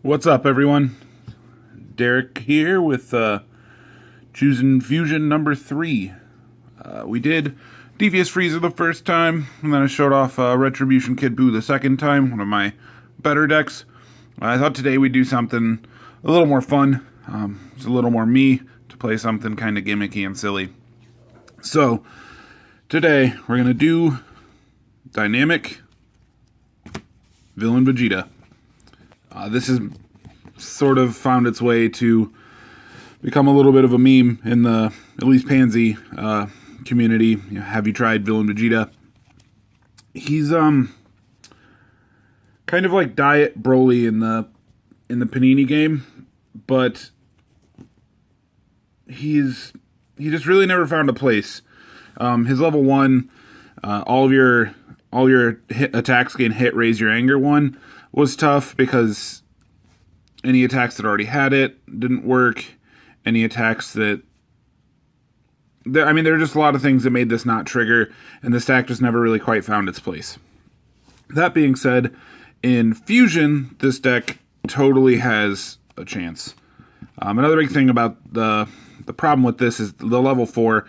What's up, everyone? Derek here with Choosin Fusion number 3. We did Devious Freezer the first time, and then I showed off Retribution Kid Buu the second time, one of my better decks. I thought today we'd do something a little more fun. It's a little more me to play something kind of gimmicky and silly. So, today we're going to do Dynamic Villain Vegeta. This has sort of found its way to become a little bit of a meme in the, at least Pansy community. Have you tried Villain Vegeta? He's kind of like Diet Broly in the Panini game, but he just really never found a place. His level 1, all your attacks gain hit, raise your anger 1 was tough because any attacks that already had it didn't work. Any attacks that... there are just a lot of things that made this not trigger, and this deck just never really quite found its place. That being said, in Fusion, this deck totally has a chance. Another big thing about the problem with this is the level 4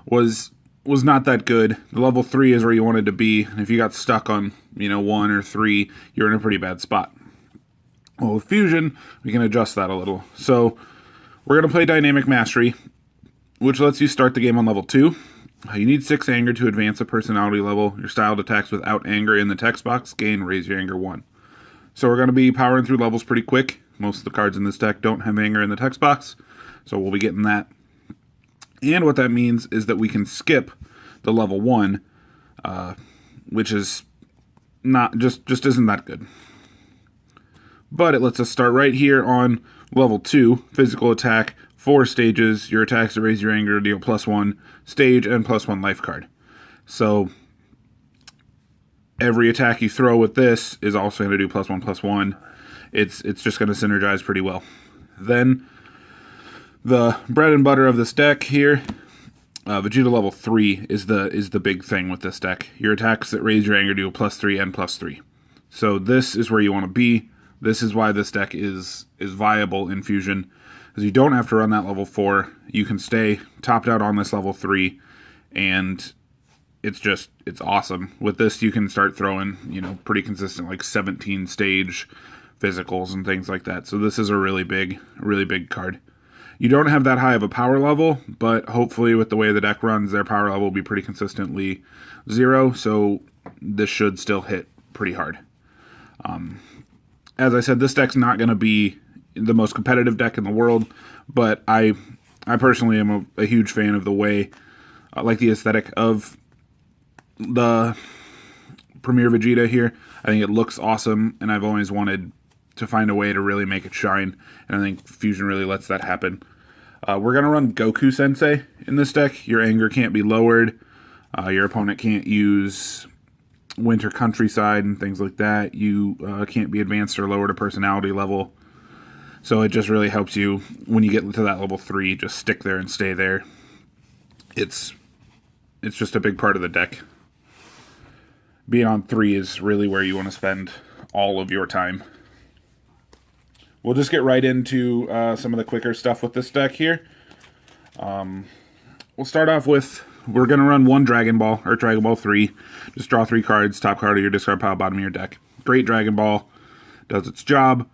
was not that good. The level 3 is where you wanted to be, and if you got stuck on 1 or 3, you're in a pretty bad spot. Well, with Fusion, we can adjust that a little. So, we're going to play Dynamic Mastery, which lets you start the game on level 2. You need 6 anger to advance a personality level. Your styled attacks without anger in the text box gain raise your anger 1. So we're going to be powering through levels pretty quick. Most of the cards in this deck don't have anger in the text box, so we'll be getting that. And what that means is that we can skip the level 1, which is not just isn't that good. But it lets us start right here on level 2, physical attack, 4 stages. Your attacks that raise your anger deal +1 stage and +1 life card. So every attack you throw with this is also going to do +1/+1. It's just going to synergize pretty well. Then the bread and butter of this deck here, Vegeta level 3 is the big thing with this deck. Your attacks that raise your anger do +3 and +3. So this is where you want to be. This is why this deck is viable in Fusion, because you don't have to run that level 4. You can stay topped out on this level 3, and it's awesome. With this, you can start throwing, pretty consistent, like 17 stage physicals and things like that. So this is a really big card. You don't have that high of a power level, but hopefully with the way the deck runs, their power level will be pretty consistently 0, so this should still hit pretty hard. As I said, this deck's not going to be the most competitive deck in the world, but I personally am a huge fan of the way, like the aesthetic of the Premier Vegeta here. I think it looks awesome, and I've always wanted to find a way to really make it shine, and I think Fusion really lets that happen. We're going to run Goku Sensei in this deck. Your anger can't be lowered. Your opponent can't use Winter Countryside and things like that. You can't be advanced or lowered a personality level. So it just really helps you when you get to that level 3, just stick there and stay there. It's just a big part of the deck. Being on 3 is really where you want to spend all of your time. We'll just get right into some of the quicker stuff with this deck here. We'll start off with, we're going to run 1 Dragon Ball, or Dragon Ball 3. Just draw 3 cards, top card of your discard pile, bottom of your deck. Great Dragon Ball, does its job,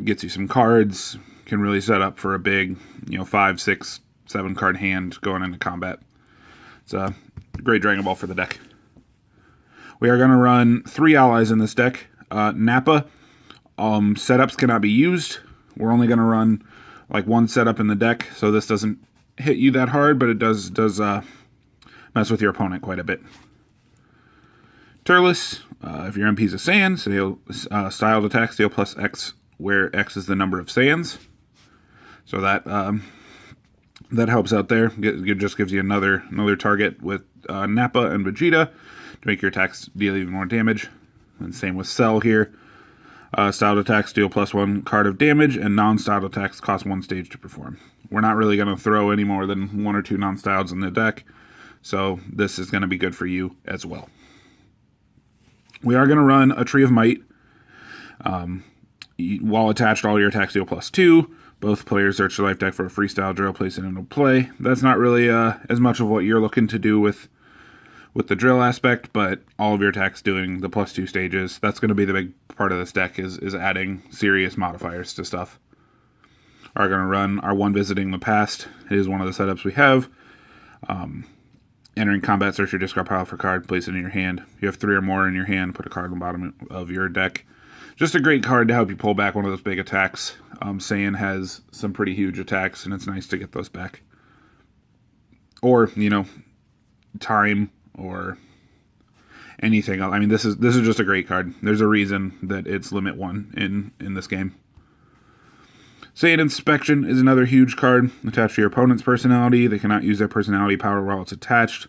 gets you some cards, can really set up for a big, 5, 6, 7 card hand going into combat. It's a great Dragon Ball for the deck. We are going to run 3 allies in this deck. Nappa, setups cannot be used. We're only going to run like 1 setup in the deck, so this doesn't hit you that hard, but it does mess with your opponent quite a bit. Turles, if your MP is a Saiyan, so he'll styled attacks deal +X, where X is the number of Saiyans. So that helps out there. It just gives you another target with Nappa and Vegeta to make your attacks deal even more damage. And same with Cell here. Styled attacks deal +1 card of damage, and non-styled attacks cost 1 stage to perform. We're not really going to throw any more than 1 or 2 non-styles in the deck, so this is going to be good for you as well. We are going to run a Tree of Might. While attached, all your attacks deal +2. Both players search their life deck for a freestyle drill, place it into play. That's not really as much of what you're looking to do with the drill aspect, but all of your attacks doing the +2 stages. That's going to be the big part of this deck is adding serious modifiers to stuff. Are going to run our one visiting the past. It is one of the setups we have. Entering combat, search your discard pile for a card, place it in your hand. If you have 3 or more in your hand, put a card on the bottom of your deck. Just a great card to help you pull back one of those big attacks. Saiyan has some pretty huge attacks, and it's nice to get those back. Or, time, or anything else. I mean, this is just a great card. There's a reason that it's limit 1 in this game. Saiyan Inspection is another huge card attached to your opponent's personality. They cannot use their personality power while it's attached.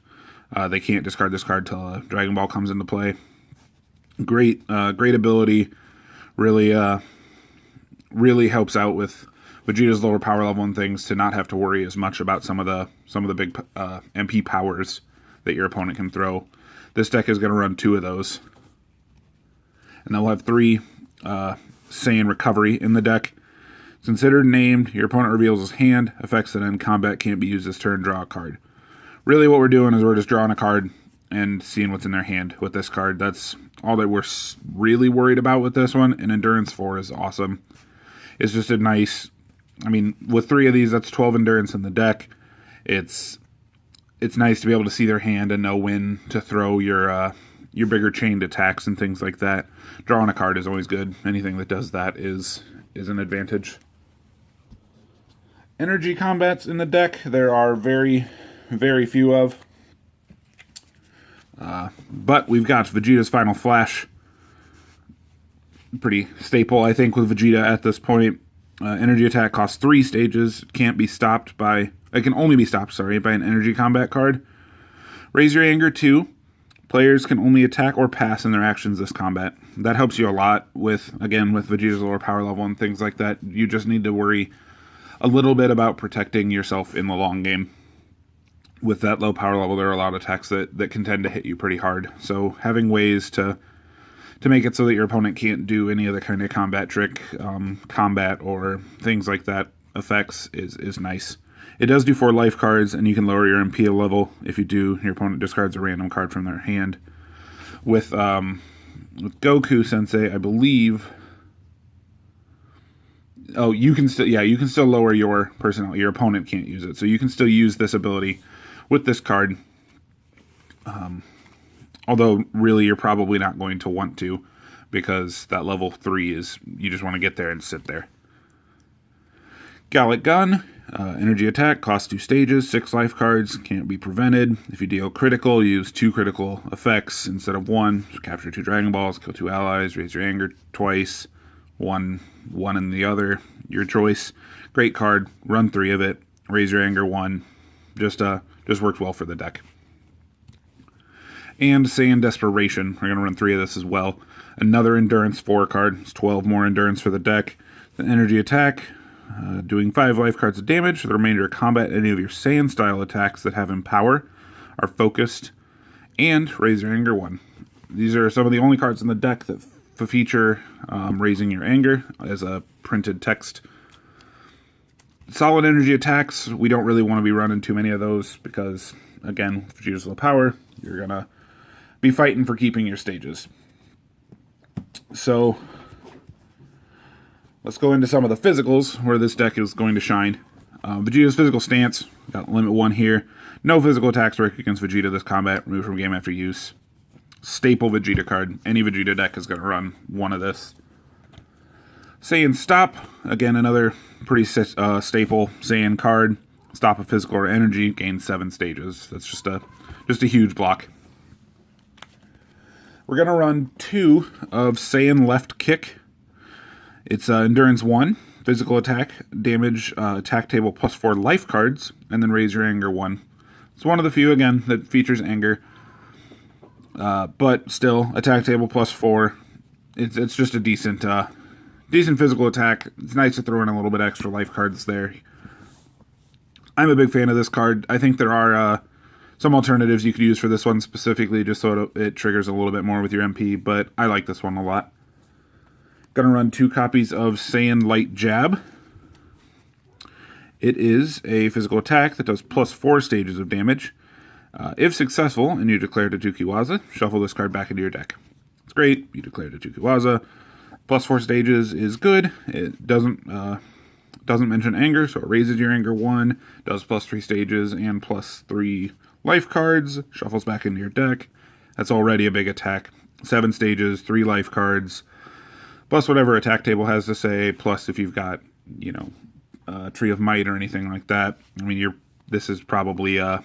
They can't discard this card till a Dragon Ball comes into play. Great ability. Really helps out with Vegeta's lower power level and things to not have to worry as much about some of the big MP powers that your opponent can throw. This deck is going to run 2 of those, and then we'll have 3 Saiyan Recovery in the deck. Considered named, your opponent reveals his hand. Effects that end combat can't be used this turn. Draw a card. Really what we're doing is we're just drawing a card and seeing what's in their hand with this card. That's all that we're really worried about with this one. And Endurance 4 is awesome. It's just a nice... I mean, with 3 of these, that's 12 Endurance in the deck. It's nice to be able to see their hand and know when to throw your bigger chained attacks and things like that. Drawing a card is always good. Anything that does that is an advantage. Energy combats in the deck, there are very, very few of. But we've got Vegeta's Final Flash. Pretty staple, I think, with Vegeta at this point. Energy attack costs 3 stages. It can only be stopped, by an energy combat card. Raise Your Anger 2. Players can only attack or pass in their actions this combat. That helps you a lot with Vegeta's lower power level and things like that. You just need to worry a little bit about protecting yourself in the long game. With that low power level, there are a lot of attacks that can tend to hit you pretty hard. So having ways to make it so that your opponent can't do any other kind of combat trick, combat or things like that effects is nice. It does do 4 life cards, and you can lower your MP level. If you do, your opponent discards a random card from their hand. With Goku Sensei, I believe... Oh, you can still lower your personality. Your opponent can't use it, so you can still use this ability with this card. Although, really, you're probably not going to want to, because that level 3 is, you just want to get there and sit there. Gallic Gun, energy attack, costs 2 stages, 6 life cards, can't be prevented. If you deal critical, use 2 critical effects instead of 1. Capture 2 Dragon Balls, kill 2 allies, raise your anger twice, one in the other, your choice. Great card, run 3 of it, raise your anger 1. Just works well for the deck. And Saiyan Desperation, we're going to run 3 of this as well. Another Endurance 4 card, it's 12 more Endurance for the deck. The energy attack, doing 5 life cards of damage. For the remainder of combat, any of your Saiyan style attacks that have Empower are focused. And raise your anger 1. These are some of the only cards in the deck that feature raising your anger as a printed text. Solid energy attacks, we don't really want to be running too many of those because, again, with Vegeta's low power, you're going to be fighting for keeping your stages. So, let's go into some of the physicals where this deck is going to shine. Vegeta's physical stance, got limit 1 here. No physical attacks work against Vegeta this combat, removed from game after use. Staple Vegeta card. Any Vegeta deck is going to run 1 of this. Saiyan Stop. Again, another pretty staple Saiyan card. Stop a physical or energy. Gain 7 stages. That's just a huge block. We're going to run 2 of Saiyan Left Kick. It's Endurance 1. Physical attack. Damage. Attack table +4 life cards. And then raise your anger 1. It's one of the few, again, that features anger. But still, attack table +4. It's just a decent physical attack. It's nice to throw in a little bit extra life cards there. I'm a big fan of this card. I think there are some alternatives you could use for this one specifically, just so it triggers a little bit more with your MP, but I like this one a lot. Gonna run 2 copies of Saiyan Light Jab. It is a physical attack that does plus 4 stages of damage. If successful and you declare it a Tukiwaza, shuffle this card back into your deck. It's great. You declare it a Tukiwaza. Plus 4 stages is good. It doesn't mention anger, so it raises your anger 1, does plus 3 stages and plus 3 life cards, shuffles back into your deck. That's already a big attack. 7 stages, 3 life cards, plus whatever attack table has to say, plus if you've got, Tree of Might or anything like that. I mean, this is probably a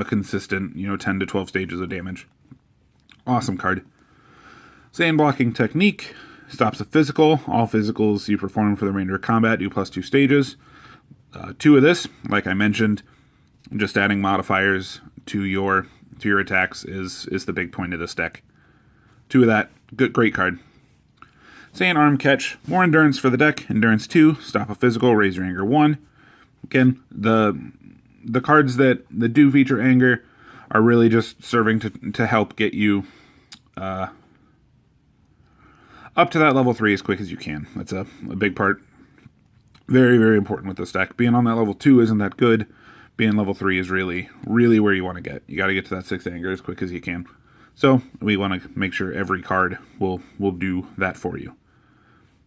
consistent, 10 to 12 stages of damage. Awesome card. Saiyan blocking technique. Stops a physical. All physicals you perform for the remainder of combat do plus 2 stages. 2 of this, like I mentioned, just adding modifiers to your attacks is the big point of this deck. 2 of that, great card. Saiyan arm catch, more endurance for the deck. Endurance 2, stop a physical, raise your anger 1. Again, the cards that do feature anger are really just serving to help get you up to that level 3 as quick as you can. That's a big part. Very, very important with this deck. Being on that level 2 isn't that good. Being level 3 is really, really where you want to get. You got to get to that 6th anger as quick as you can. So we want to make sure every card will do that for you.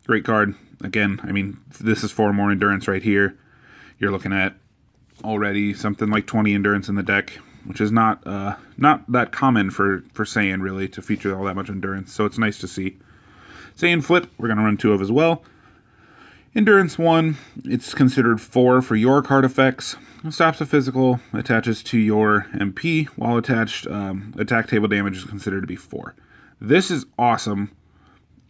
Great card. Again, I mean, this is 4 more endurance right here. You're looking at already something like 20 endurance in the deck, which is not that common for Saiyan, really, to feature all that much endurance. So it's nice to see. Saiyan Flip, we're going to run 2 of as well. Endurance 1, it's considered 4 for your card effects. Stops a physical, attaches to your MP, while attached, attack table damage is considered to be 4. This is awesome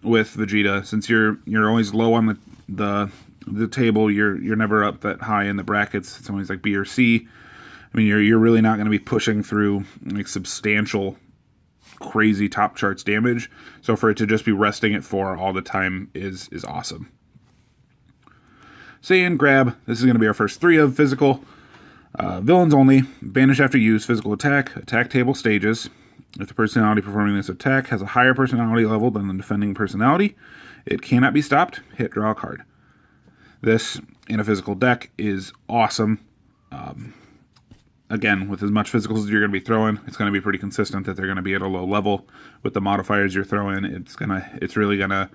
with Vegeta, since you're always low on the table. You're never up that high in the brackets. It's always like B or C. I mean, you're really not going to be pushing through like substantial, crazy top charts damage. So for it to just be resting at 4 all the time is awesome. Saiyan Grab. This is going to be our first 3 of physical. Villains only. Banish after use. Physical attack. Attack table stages. If the personality performing this attack has a higher personality level than the defending personality, it cannot be stopped. Hit, draw a card. This, in a physical deck, is awesome. Again, with as much physicals as you're going to be throwing, it's going to be pretty consistent that they're going to be at a low level. With the modifiers you're throwing, it's really going to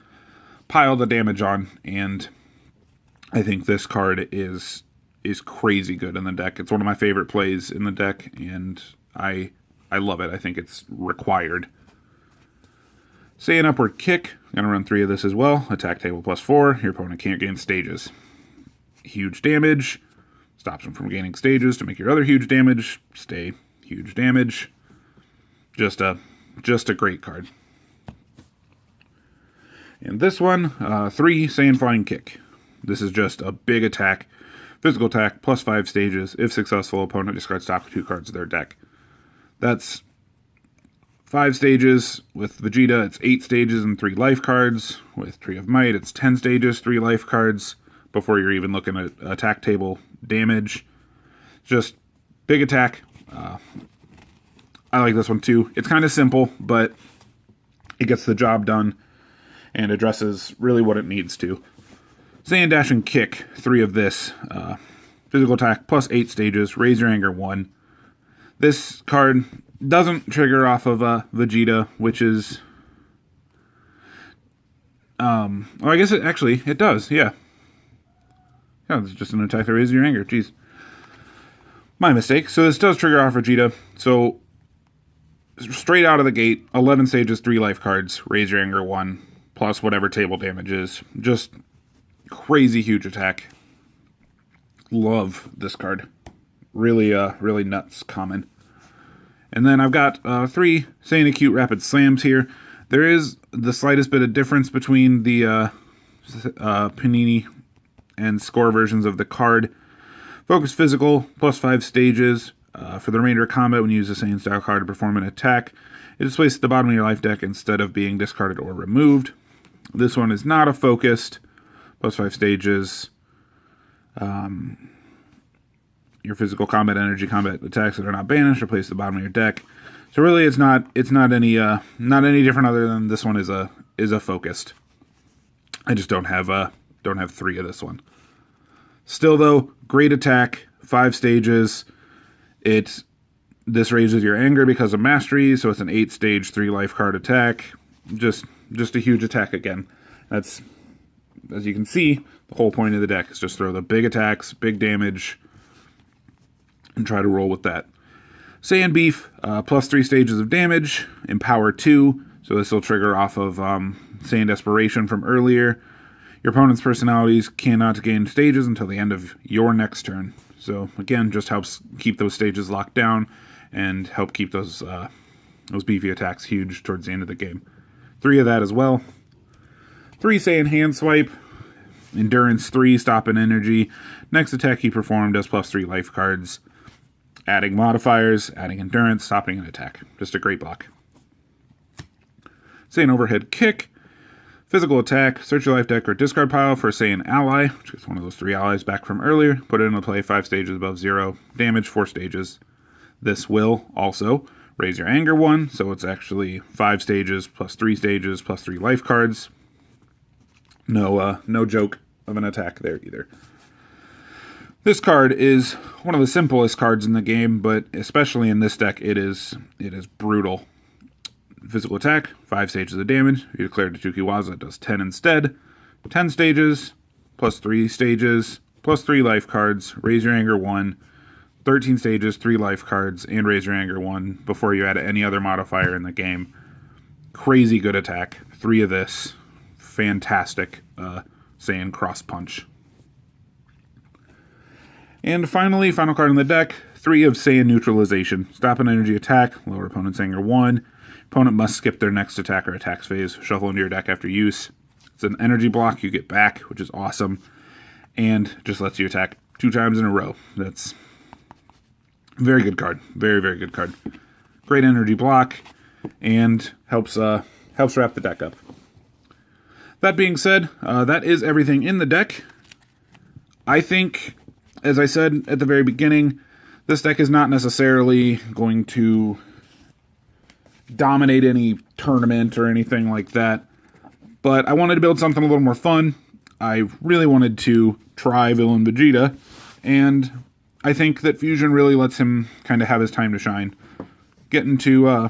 pile the damage on, and I think this card is crazy good in the deck. It's one of my favorite plays in the deck, and I love it. I think it's required. Saiyan Upward Kick. I'm going to run 3 of this as well. Attack table plus 4. Your opponent can't gain stages. Huge damage. Stops them from gaining stages to make your other huge damage stay huge damage. Just a great card. And this one, 3 Saiyan Flying Kick. This is just a big attack. Physical attack, plus 5 stages. If successful, opponent discards top 2 cards of their deck. That's 5 stages. With Vegeta, it's 8 stages and 3 life cards. With Tree of Might, it's 10 stages, 3 life cards, before you're even looking at attack table damage. Just big attack. I like this one too. It's kind of simple, but it gets the job done and addresses really what it needs to. Saiyan Dash and Kick, 3 of this. Physical attack, plus 8 stages, raise your anger 1. This card doesn't trigger off of Vegeta, which is... well, I guess it does, yeah. Yeah, it's just an attack that raises your anger, jeez. My mistake. So this does trigger off Vegeta, so straight out of the gate, 11 stages, 3 life cards, raise your anger 1, plus whatever table damage is. Just crazy huge attack. Love this card. Really, really nuts common. And then I've got 3 Saiyan Acute Rapid Slams here. There is the slightest bit of difference between the Panini and score versions of the card. Focus Physical, plus 5 stages. For the remainder of combat, when you use a Saiyan style card to perform an attack, it is placed at the bottom of your life deck instead of being discarded or removed. This one is not a focused, plus 5 stages. Your physical combat attacks that are not banished are placed at the bottom of your deck. So really, it's not any different other than this one is a focused. I just don't have 3 of this one. Still though, great attack, 5 stages. This raises your anger because of mastery, so it's an 8-stage 3 life card attack. Just a huge attack again. That's, as you can see, the whole point of the deck is just throw the big attacks, big damage, and try to roll with that. Saiyan Beef, plus 3 stages of damage, Empower 2, so this will trigger off of Saiyan Desperation from earlier. Your opponent's personalities cannot gain stages until the end of your next turn. So again, just helps keep those stages locked down and help keep those beefy attacks huge towards the end of the game. 3 of that as well. 3 Saiyan Hand Swipe, Endurance 3, Stop and Energy. Next attack he performed does plus 3 life cards. Adding modifiers, adding endurance, stopping an attack. Just a great block. Saiyan Overhead Kick. Physical attack, search your life deck or discard pile for Saiyan Ally, which is one of those 3 allies back from earlier. Put it into play 5 stages above 0. Damage 4 stages. This will also raise your anger 1, so it's actually 5 stages plus 3 stages plus 3 life cards. No joke of an attack there either. This card is one of the simplest cards in the game, but especially in this deck, it is brutal. Physical attack, 5 stages of damage. You declare to Tukiwaza, it does 10 instead. 10 stages, plus 3 stages, plus 3 life cards, raise your anger 1. 13 stages, 3 life cards, and raise your anger 1 before you add any other modifier in the game. Crazy good attack. 3 of this. Fantastic Saiyan Cross Punch. And finally, final card in the deck, 3 of Saiyan Neutralization. Stop an energy attack, lower opponent's anger 1. Opponent must skip their next attack or attacks phase. Shuffle into your deck after use. It's an energy block you get back, which is awesome. And just lets you attack 2 times in a row. That's very good card. Very, very good card. Great energy block, and helps wrap the deck up. That being said, that is everything in the deck. I think, as I said at the very beginning, this deck is not necessarily going to dominate any tournament or anything like that, but I wanted to build something a little more fun. I really wanted to try Villain Vegeta, and I think that Fusion really lets him kind of have his time to shine. Getting to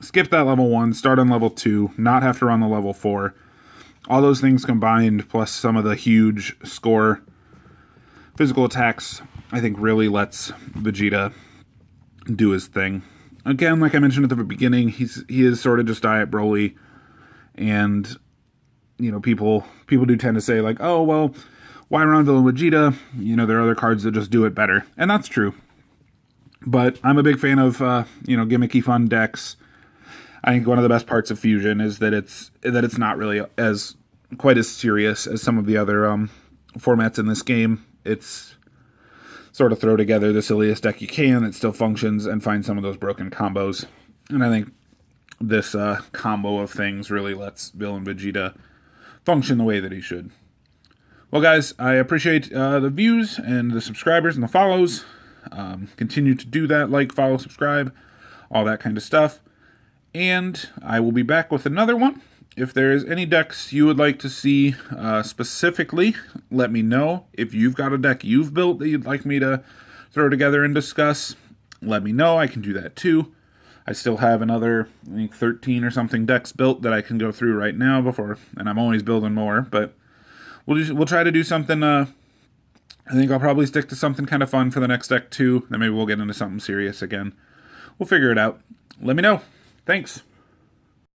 skip that level 1, start on level 2, not have to run the level 4. All those things combined, plus some of the huge score physical attacks, I think really lets Vegeta do his thing. Again, like I mentioned at the beginning, he is sort of just Diet Broly, and you know, people do tend to say like, oh well, why run Villain Vegeta? You know, there are other cards that just do it better, and that's true. But I'm a big fan of gimmicky fun decks. I think one of the best parts of Fusion is that it's not really quite as serious as some of the other formats in this game. It's sort of throw together the silliest deck you can that still functions and find some of those broken combos. And I think this combo of things really lets Villain Vegeta function the way that he should. Well, guys, I appreciate the views and the subscribers and the follows. Continue to do that, like, follow, subscribe, all that kind of stuff. And I will be back with another one. If there's any decks you would like to see specifically, let me know. If you've got a deck you've built that you'd like me to throw together and discuss, let me know. I can do that too. I still have another, I think, 13 or something decks built that I can go through right now and I'm always building more. But we'll try to do something. I think I'll probably stick to something kind of fun for the next deck too. Then maybe we'll get into something serious again. We'll figure it out. Let me know. Thanks.